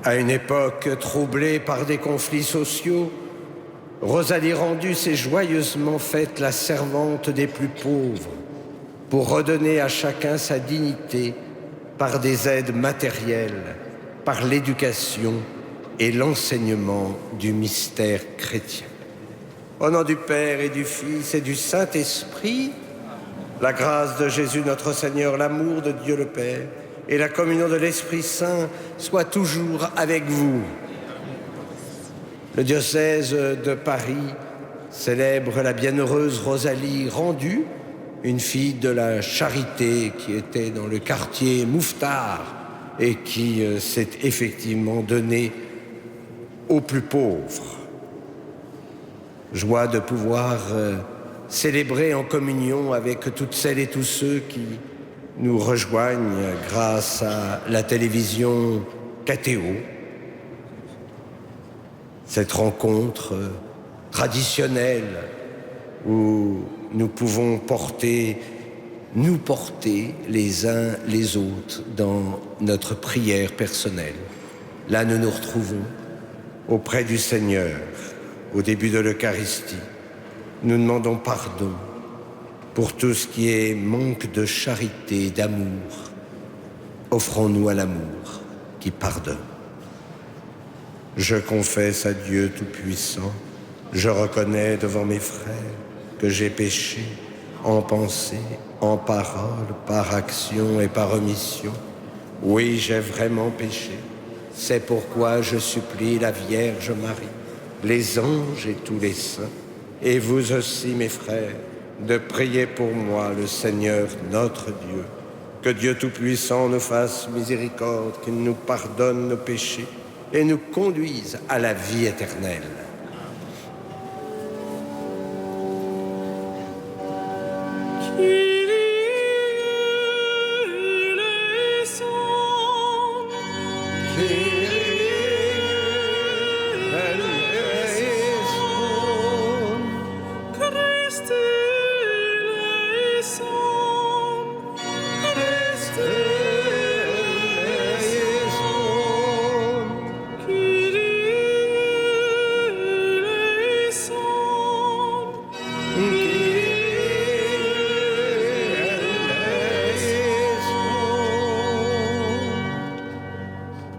À une époque troublée par des conflits sociaux, Rosalie Rendu s'est joyeusement faite la servante des plus pauvres pour redonner à chacun sa dignité par des aides matérielles, par l'éducation et l'enseignement du mystère chrétien. Au nom du Père et du Fils et du Saint-Esprit, la grâce de Jésus notre Seigneur, l'amour de Dieu le Père et la communion de l'Esprit Saint soient toujours avec vous. Le diocèse de Paris célèbre la bienheureuse Rosalie Rendu, une fille de la charité qui était dans le quartier Mouffetard et qui s'est effectivement donnée aux plus pauvres. Joie de pouvoir célébrer en communion avec toutes celles et tous ceux qui nous rejoignent grâce à la télévision KTO. Cette rencontre traditionnelle où nous pouvons nous porter les uns les autres dans notre prière personnelle. Là, nous nous retrouvons auprès du Seigneur au début de l'Eucharistie. Nous demandons pardon pour tout ce qui est manque de charité, d'amour. Offrons-nous à l'amour qui pardonne. Je confesse à Dieu Tout-Puissant, je reconnais devant mes frères que j'ai péché en pensée, en parole, par action et par omission. Oui, j'ai vraiment péché. C'est pourquoi je supplie la Vierge Marie, les anges et tous les saints, et vous aussi, mes frères, de prier pour moi le Seigneur notre Dieu. Que Dieu Tout-Puissant nous fasse miséricorde, qu'il nous pardonne nos péchés et nous conduise à la vie éternelle.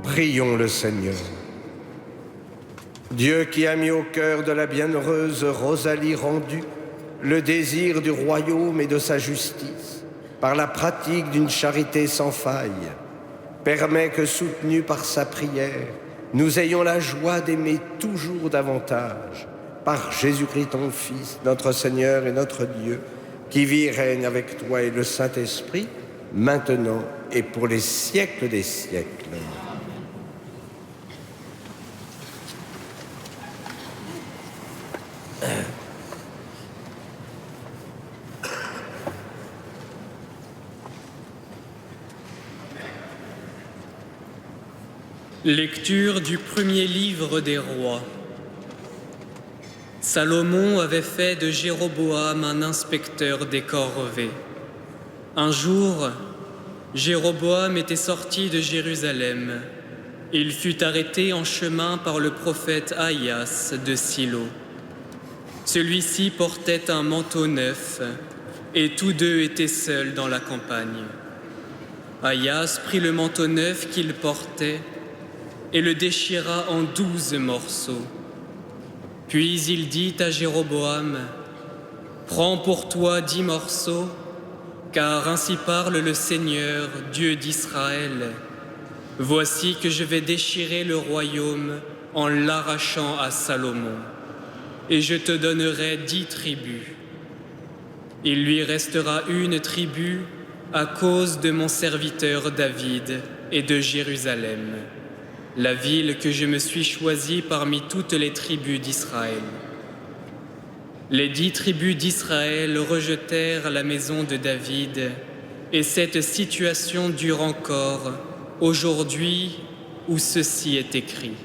Prions le Seigneur. Dieu qui a mis au cœur de la bienheureuse Rosalie Rendu le désir du royaume et de sa justice, par la pratique d'une charité sans faille, permet que, soutenus par sa prière, nous ayons la joie d'aimer toujours davantage, par Jésus-Christ ton Fils, notre Seigneur et notre Dieu, qui vit et règne avec toi et le Saint-Esprit, maintenant et pour les siècles des siècles. Lecture du premier livre des rois. Salomon avait fait de Jéroboam un inspecteur des corvées. Un jour, Jéroboam était sorti de Jérusalem. Il fut arrêté en chemin par le prophète Ahias de Silo. Celui-ci portait un manteau neuf et tous deux étaient seuls dans la campagne. Ahias prit le manteau neuf qu'il portait et le déchira en 12 morceaux. Puis il dit à Jéroboam, « Prends pour toi 10 morceaux, car ainsi parle le Seigneur, Dieu d'Israël. Voici que je vais déchirer le royaume en l'arrachant à Salomon, et je te donnerai 10 tribus. Il lui restera une tribu à cause de mon serviteur David et de Jérusalem, la ville que je me suis choisie parmi toutes les tribus d'Israël. » Les 10 tribus d'Israël rejetèrent la maison de David, et cette situation dure encore aujourd'hui où ceci est écrit.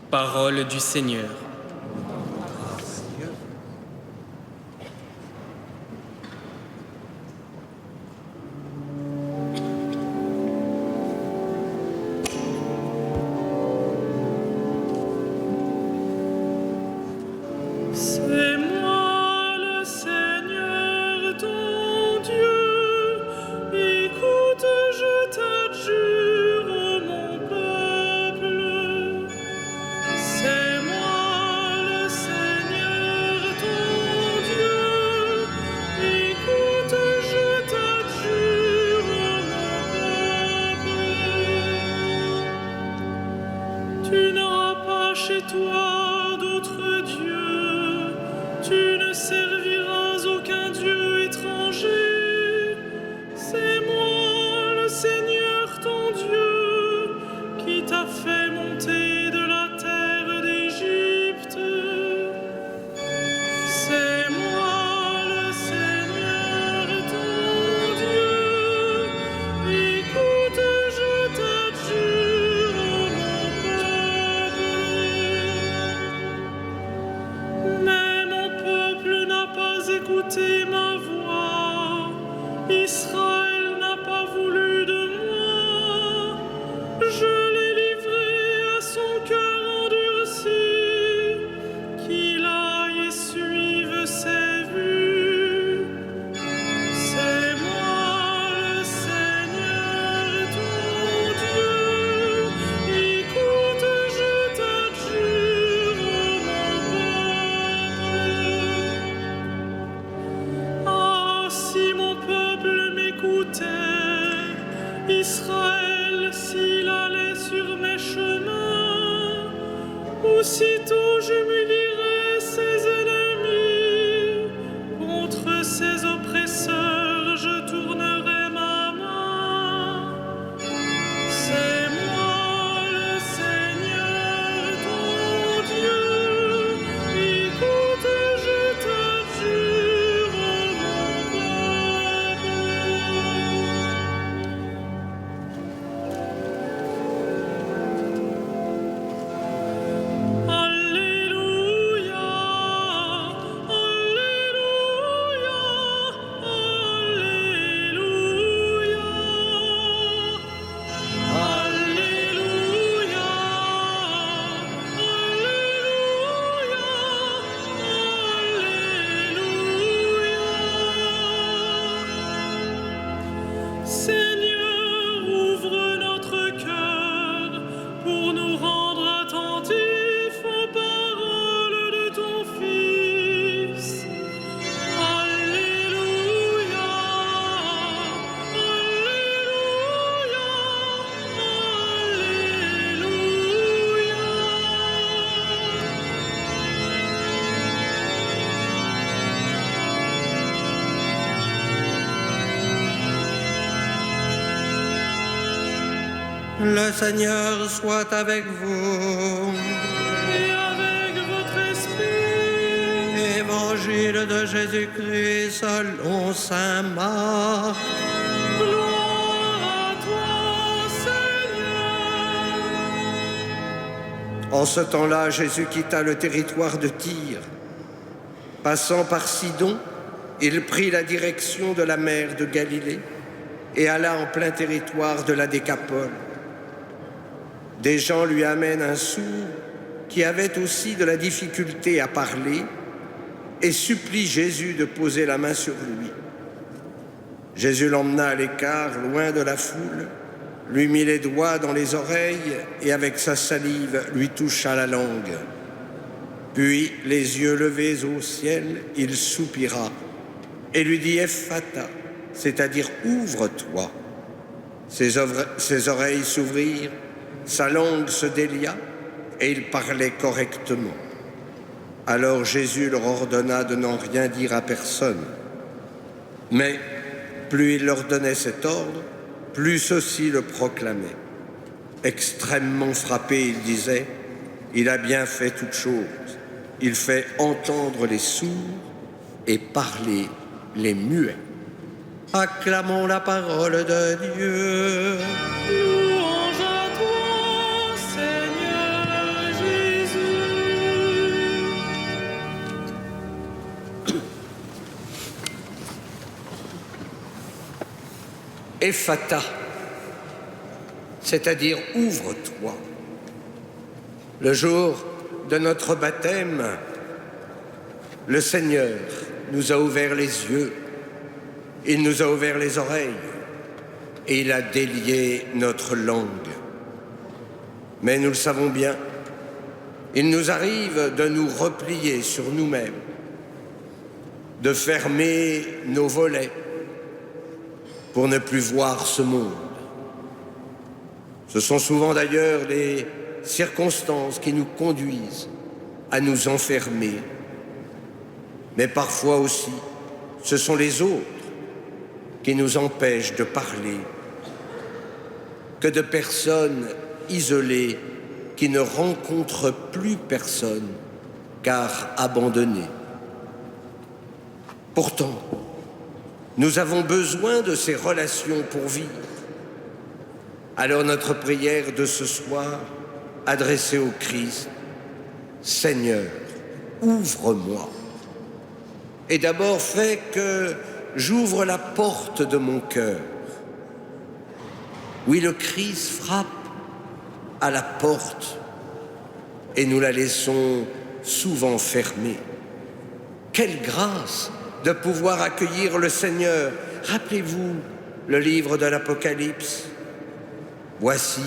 Parole du Seigneur. Tu ne serviras aucun dieu étranger. C'est moi, le Seigneur ton Dieu, qui t'a fait monter de la terre d'Égypte. C'est moi, le Seigneur ton Dieu. Écoute, je t'adjure, mon peuple. Mais mon peuple n'a pas écouté ma voix. Israël n'a pas voulu de moi. Je l'ai livré à son cœur endurci, qu'il aille et suive ses vues. C'est moi, le Seigneur ton Dieu. Écoute, je t'adjure, mon peuple. Ah, si mon peuple m'écoutait, Israël, s'il allait sur mes chemins, aussitôt j'humilierais ses ennemis, contre ses oppresseurs je tournerai ma main. C'est moi, le Seigneur ton Dieu. Écoute, je t'adjure, mon peuple. Alléluia, Alléluia, Alléluia. Alléluia, Alléluia. Seigneur, ouvre notre cœur pour nous rendre attentifs aux paroles de ton Fils. Alléluia, Alléluia, Le Seigneur soit avec vous. et avec votre esprit. Évangile de Jésus-Christ selon saint Marc. Gloire à toi, Seigneur. En ce temps-là, Jésus quitta le territoire de Tyr. Passant par Sidon, il prit la direction de la mer de Galilée et alla en plein territoire de la Décapole. Des gens lui amènent un sourd qui avait aussi de la difficulté à parler et supplie Jésus de poser la main sur lui. Jésus l'emmena à l'écart, loin de la foule, lui mit les doigts dans les oreilles et avec sa salive lui toucha la langue. Puis, les yeux levés au ciel, il soupira et lui dit « Ephphatha », c'est-à-dire « Ouvre-toi ». Ses oreilles s'ouvrirent, sa langue se délia et il parlait correctement. Alors Jésus leur ordonna de n'en rien dire à personne. Mais plus il leur donnait cet ordre, plus ceux-ci le proclamaient. Extrêmement frappé, il disait « Il a bien fait toutes choses. Il fait entendre les sourds et parler les muets. » Acclamons la parole de Dieu. Louange à toi, Seigneur Jésus. Ephphatha, c'est-à-dire ouvre-toi. Le jour de notre baptême, le Seigneur nous a ouvert les yeux, il nous a ouvert les oreilles et il a délié notre langue. Mais nous le savons bien, il nous arrive de nous replier sur nous-mêmes, de fermer nos volets pour ne plus voir ce monde. Ce sont souvent d'ailleurs des circonstances qui nous conduisent à nous enfermer. Mais parfois aussi, ce sont les autres qui nous empêchent de parler, que de personnes isolées qui ne rencontrent plus personne car abandonnées. Pourtant, nous avons besoin de ces relations pour vivre. Alors notre prière de ce soir, adressée au Christ, Seigneur, ouvre-moi. Et d'abord fais que j'ouvre la porte de mon cœur. Oui, le Christ frappe à la porte et nous la laissons souvent fermée. Quelle grâce de pouvoir accueillir le Seigneur. Rappelez-vous le livre de l'Apocalypse. Voici,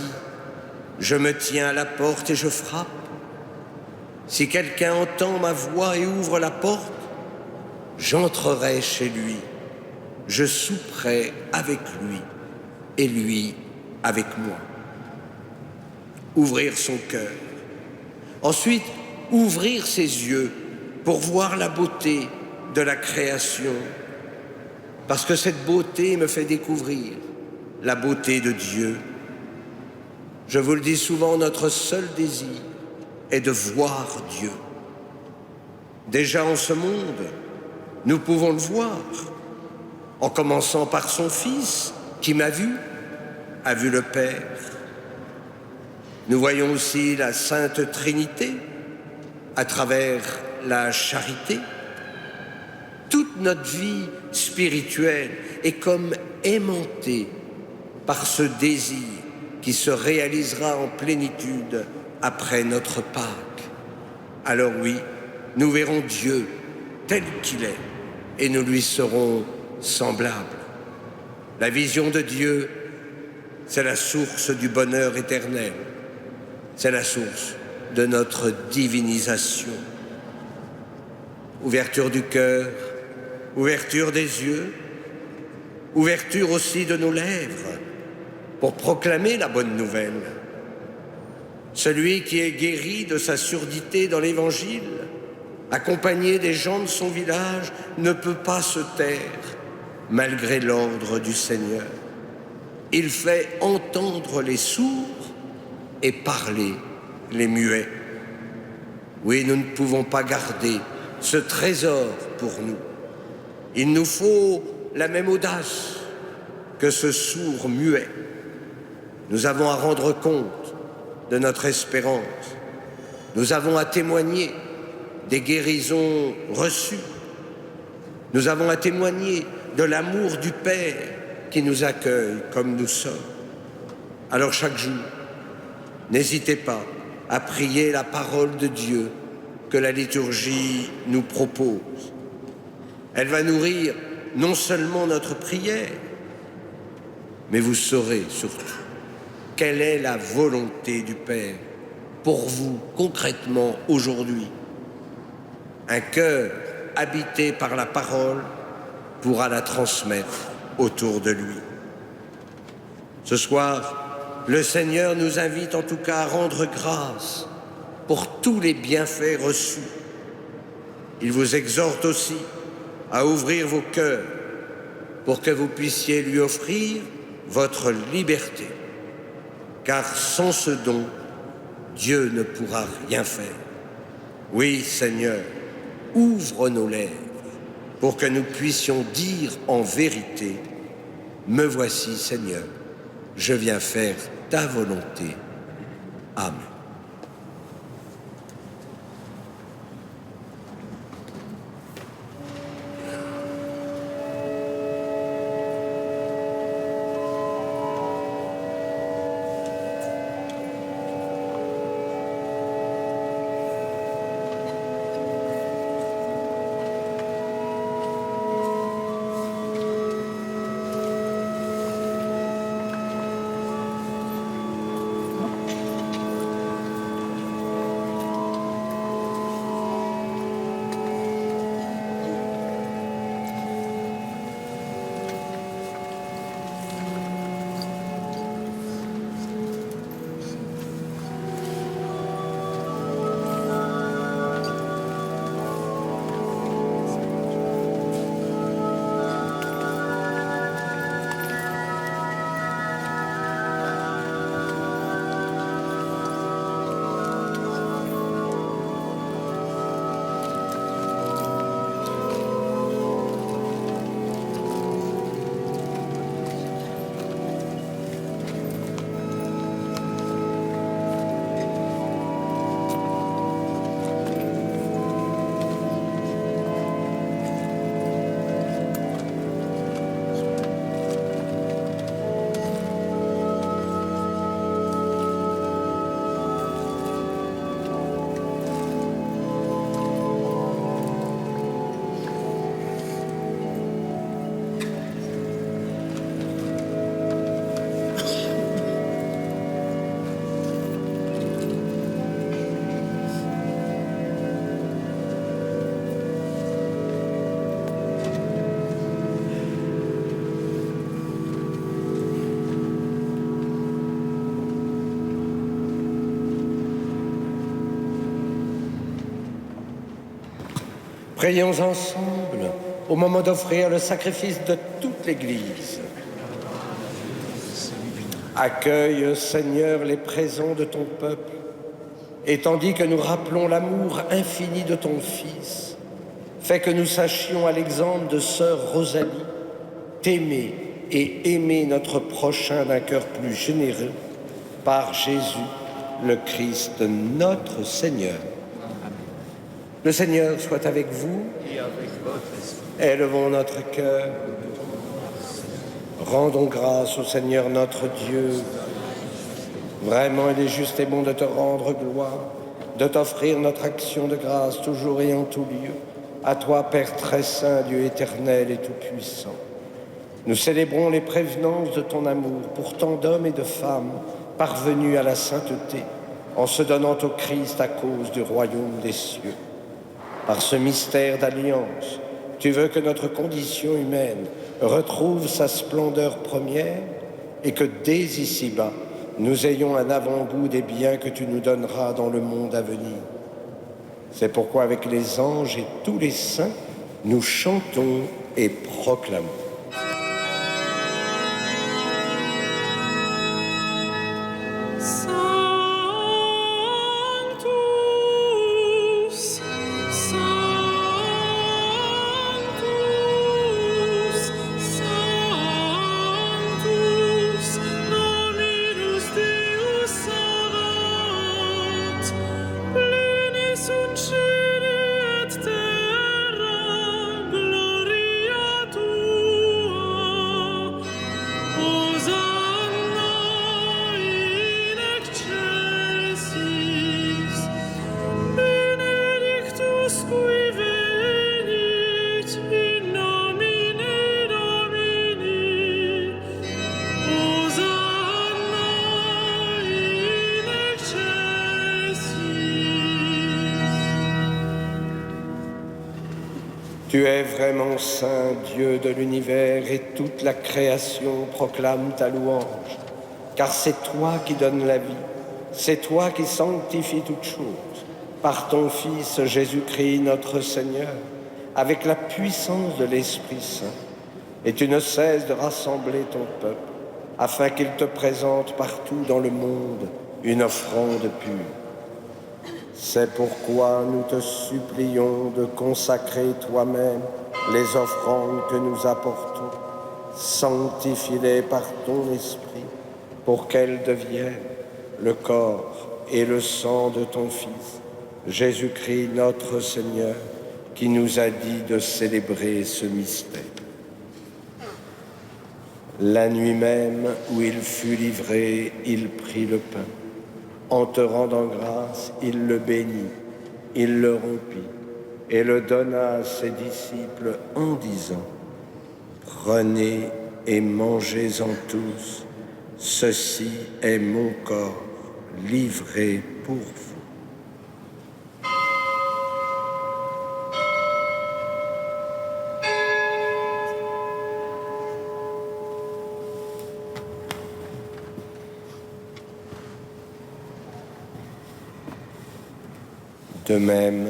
je me tiens à la porte et je frappe. Si quelqu'un entend ma voix et ouvre la porte, j'entrerai chez lui, je souperai avec lui et lui avec moi. Ouvrir son cœur. Ensuite, ouvrir ses yeux pour voir la beauté de la création. Parce que cette beauté me fait découvrir la beauté de Dieu. Je vous le dis souvent, notre seul désir est de voir Dieu. Déjà en ce monde, nous pouvons le voir, en commençant par son Fils, qui m'a vu, a vu le Père. Nous voyons aussi la Sainte Trinité à travers la charité. Toute notre vie spirituelle est comme aimantée par ce désir qui se réalisera en plénitude après notre Pâques. Alors oui, nous verrons Dieu tel qu'il est et nous lui serons semblables. La vision de Dieu, c'est la source du bonheur éternel. C'est la source de notre divinisation. Ouverture du cœur, ouverture des yeux, ouverture aussi de nos lèvres pour proclamer la bonne nouvelle. Celui qui est guéri de sa surdité dans l'Évangile, accompagné des gens de son village, ne peut pas se taire malgré l'ordre du Seigneur. Il fait entendre les sourds et parler les muets. Oui, nous ne pouvons pas garder ce trésor pour nous. Il nous faut la même audace que ce sourd muet. Nous avons à rendre compte de notre espérance. Nous avons à témoigner des guérisons reçues. Nous avons à témoigner de l'amour du Père qui nous accueille comme nous sommes. Alors chaque jour, n'hésitez pas à prier la parole de Dieu que la liturgie nous propose. Elle va nourrir non seulement notre prière, mais vous saurez surtout quelle est la volonté du Père pour vous concrètement aujourd'hui. Un cœur habité par la parole pourra la transmettre autour de lui. Ce soir, le Seigneur nous invite en tout cas à rendre grâce pour tous les bienfaits reçus. Il vous exhorte aussi à ouvrir vos cœurs pour que vous puissiez lui offrir votre liberté. Car sans ce don, Dieu ne pourra rien faire. Oui, Seigneur, ouvre nos lèvres pour que nous puissions dire en vérité, « Me voici, Seigneur, je viens faire ta volonté. » Amen. Prions ensemble au moment d'offrir le sacrifice de toute l'Église. Accueille, Seigneur, les présents de ton peuple, et tandis que nous rappelons l'amour infini de ton Fils, fais que nous sachions, à l'exemple de sœur Rosalie, t'aimer et aimer notre prochain d'un cœur plus généreux, par Jésus, le Christ, notre Seigneur. Le Seigneur soit avec vous et avec votre esprit. Élevons notre cœur. Rendons grâce au Seigneur notre Dieu. Vraiment, il est juste et bon de te rendre gloire, de t'offrir notre action de grâce toujours et en tout lieu. À toi, Père très saint, Dieu éternel et tout-puissant. Nous célébrons les prévenances de ton amour pour tant d'hommes et de femmes parvenus à la sainteté en se donnant au Christ à cause du royaume des cieux. Par ce mystère d'alliance, tu veux que notre condition humaine retrouve sa splendeur première et que dès ici-bas, nous ayons un avant-goût des biens que tu nous donneras dans le monde à venir. C'est pourquoi avec les anges et tous les saints, nous chantons et proclamons. Tu es vraiment saint, Dieu de l'univers, et toute la création proclame ta louange. Car c'est toi qui donnes la vie, c'est toi qui sanctifies toutes choses. Par ton Fils Jésus-Christ notre Seigneur, avec la puissance de l'Esprit Saint. Et tu ne cesses de rassembler ton peuple, afin qu'il te présente partout dans le monde une offrande pure. C'est pourquoi nous te supplions de consacrer toi-même les offrandes que nous apportons. Sanctifie-les par ton esprit pour qu'elles deviennent le corps et le sang de ton Fils, Jésus-Christ notre Seigneur, qui nous a dit de célébrer ce mystère. La nuit même où il fut livré, il prit le pain. En te rendant grâce, il le bénit, il le rompit et le donna à ses disciples en disant : « Prenez et mangez-en tous, ceci est mon corps livré pour vous. » De même,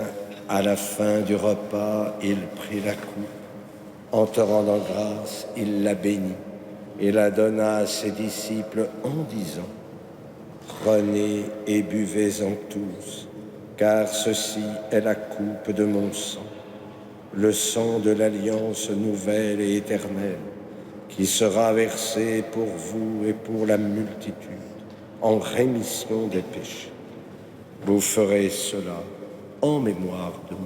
à la fin du repas, il prit la coupe. En te rendant grâce, il la bénit et la donna à ses disciples en disant : « Prenez et buvez-en tous, car ceci est la coupe de mon sang, le sang de l'alliance nouvelle et éternelle, qui sera versé pour vous et pour la multitude, en rémission des péchés. Vous ferez cela en mémoire de moi. »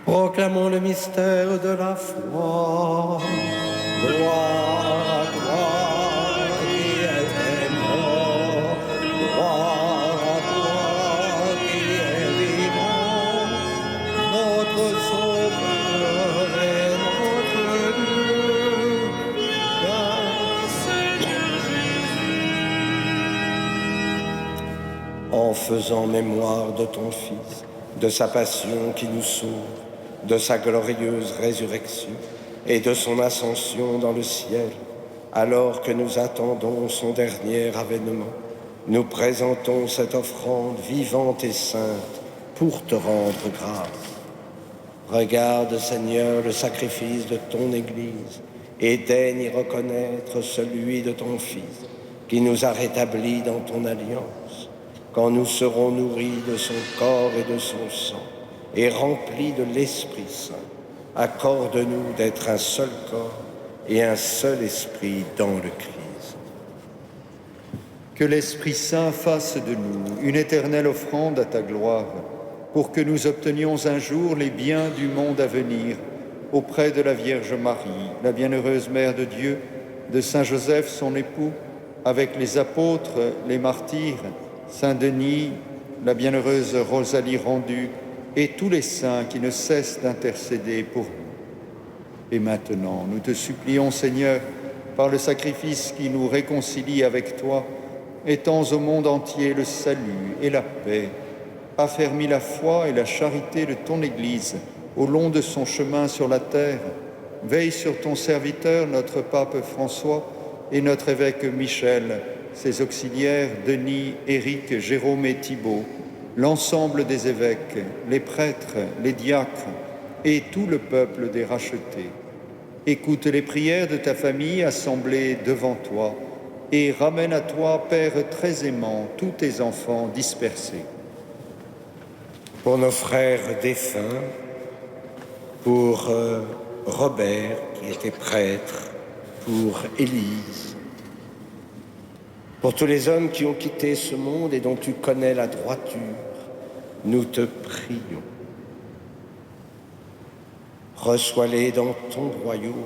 Proclamons le mystère de la foi. Gloire à toi qui es mort, gloire à toi qui es vivant, notre Sauveur et notre Dieu. Viens, Seigneur Jésus. En faisant en mémoire de ton Fils, de sa passion qui nous sauve, de sa glorieuse résurrection et de son ascension dans le ciel, alors que nous attendons son dernier avènement, nous présentons cette offrande vivante et sainte pour te rendre grâce. Regarde, Seigneur, le sacrifice de ton Église et daigne y reconnaître celui de ton Fils qui nous a rétablis dans ton alliance. Quand nous serons nourris de son corps et de son sang et remplis de l'Esprit Saint, accorde-nous d'être un seul corps et un seul esprit dans le Christ. Que l'Esprit Saint fasse de nous une éternelle offrande à ta gloire, pour que nous obtenions un jour les biens du monde à venir, auprès de la Vierge Marie, la bienheureuse Mère de Dieu, de Saint Joseph, son époux, avec les apôtres, les martyrs, Saint Denis, la bienheureuse Rosalie Rendue, et tous les saints qui ne cessent d'intercéder pour nous. Et maintenant, nous te supplions, Seigneur, par le sacrifice qui nous réconcilie avec toi, étends au monde entier le salut et la paix, affermis la foi et la charité de ton Église au long de son chemin sur la terre. Veille sur ton serviteur, notre pape François, et notre évêque Michel, ses auxiliaires Denis, Éric, Jérôme et Thibaut, l'ensemble des évêques, les prêtres, les diacres et tout le peuple des rachetés. Écoute les prières de ta famille assemblée devant toi et ramène à toi, Père très aimant, tous tes enfants dispersés. Pour nos frères défunts, pour Robert qui était prêtre, pour Élise, pour tous les hommes qui ont quitté ce monde et dont tu connais la droiture, nous te prions. Reçois-les dans ton royaume,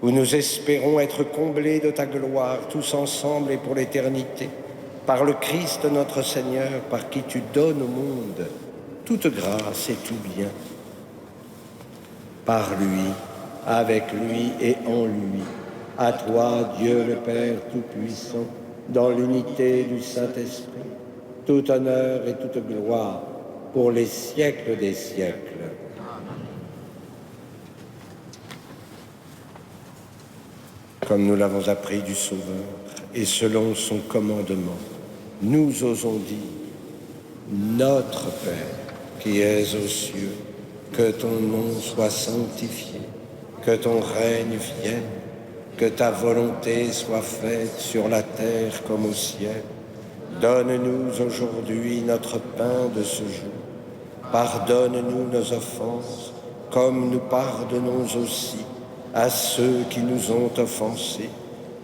où nous espérons être comblés de ta gloire, tous ensemble et pour l'éternité, par le Christ notre Seigneur, par qui tu donnes au monde toute grâce et tout bien. Par lui, avec lui et en lui, à toi, Dieu le Père Tout-Puissant, dans l'unité du Saint-Esprit, tout honneur et toute gloire pour les siècles des siècles. Comme nous l'avons appris du Sauveur, et selon son commandement, nous osons dire, Notre Père, qui es aux cieux, que ton nom soit sanctifié, que ton règne vienne, que ta volonté soit faite sur la terre comme au ciel. Donne-nous aujourd'hui notre pain de ce jour. Pardonne-nous nos offenses, comme nous pardonnons aussi à ceux qui nous ont offensés,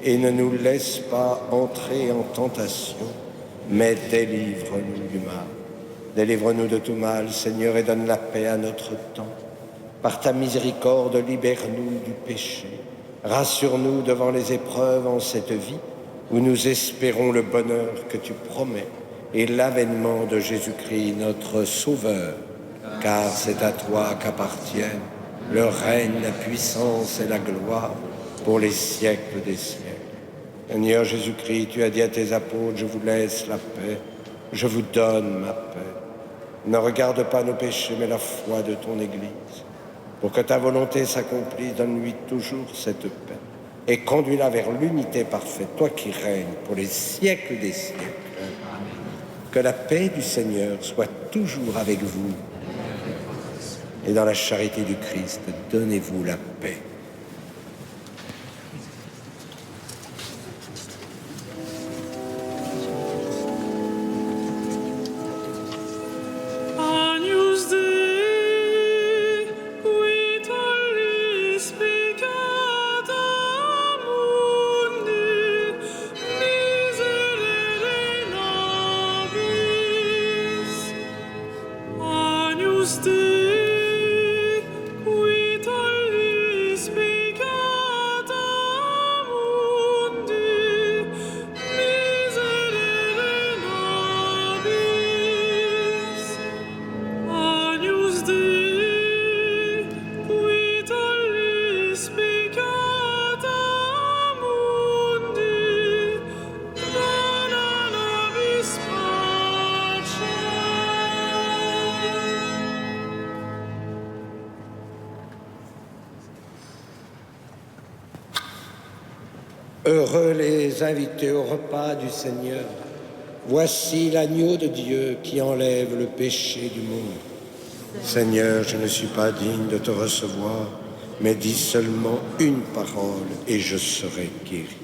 et ne nous laisse pas entrer en tentation, mais délivre-nous du mal. Délivre-nous de tout mal, Seigneur, et donne la paix à notre temps. Par ta miséricorde, libère-nous du péché. Rassure-nous devant les épreuves en cette vie, où nous espérons le bonheur que tu promets et l'avènement de Jésus-Christ, notre Sauveur. Car c'est à toi qu'appartiennent le règne, la puissance et la gloire pour les siècles des siècles. Seigneur Jésus-Christ, tu as dit à tes apôtres, je vous laisse la paix, je vous donne ma paix. Ne regarde pas nos péchés, mais la foi de ton Église. Pour que ta volonté s'accomplisse, donne-lui toujours cette paix et conduis-la vers l'unité parfaite, toi qui règnes pour les siècles des siècles. Que la paix du Seigneur soit toujours avec vous. Et dans la charité du Christ, donnez-vous la paix. Pace. Heureux les invités au repas du Seigneur. Voici l'agneau de Dieu qui enlève le péché du monde. Seigneur, je ne suis pas digne de te recevoir, mais dis seulement une parole et je serai guéri.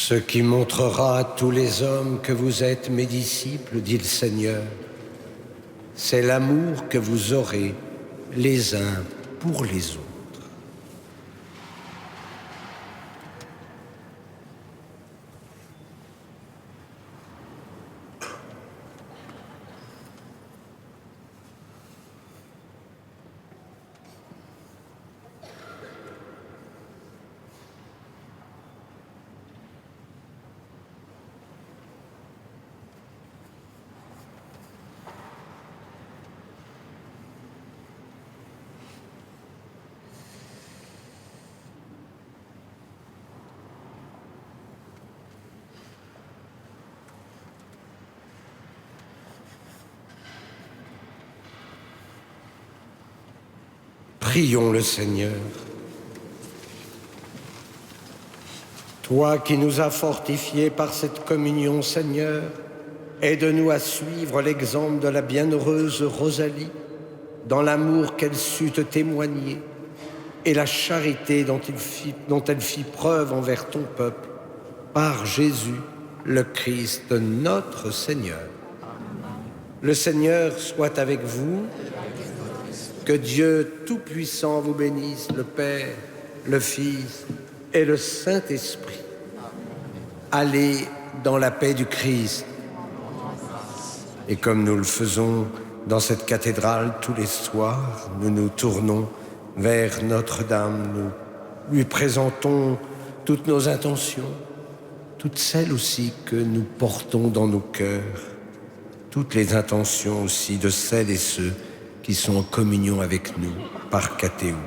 Ce qui montrera à tous les hommes que vous êtes mes disciples, dit le Seigneur, c'est l'amour que vous aurez les uns pour les autres. Prions le Seigneur. Toi qui nous as fortifiés par cette communion, Seigneur, aide-nous à suivre l'exemple de la bienheureuse Rosalie dans l'amour qu'elle sut te témoigner et la charité dont elle fit preuve envers ton peuple, par Jésus, le Christ, notre Seigneur. Le Seigneur soit avec vous. Que Dieu Tout-Puissant vous bénisse, le Père, le Fils et le Saint-Esprit. Allez dans la paix du Christ. Et comme nous le faisons dans cette cathédrale tous les soirs, nous nous tournons vers Notre-Dame. Nous lui présentons toutes nos intentions, toutes celles aussi que nous portons dans nos cœurs, toutes les intentions aussi de celles et ceux qui sont en communion avec nous par catéou.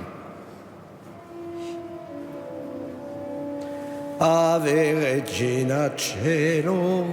Ave Regina Caelum,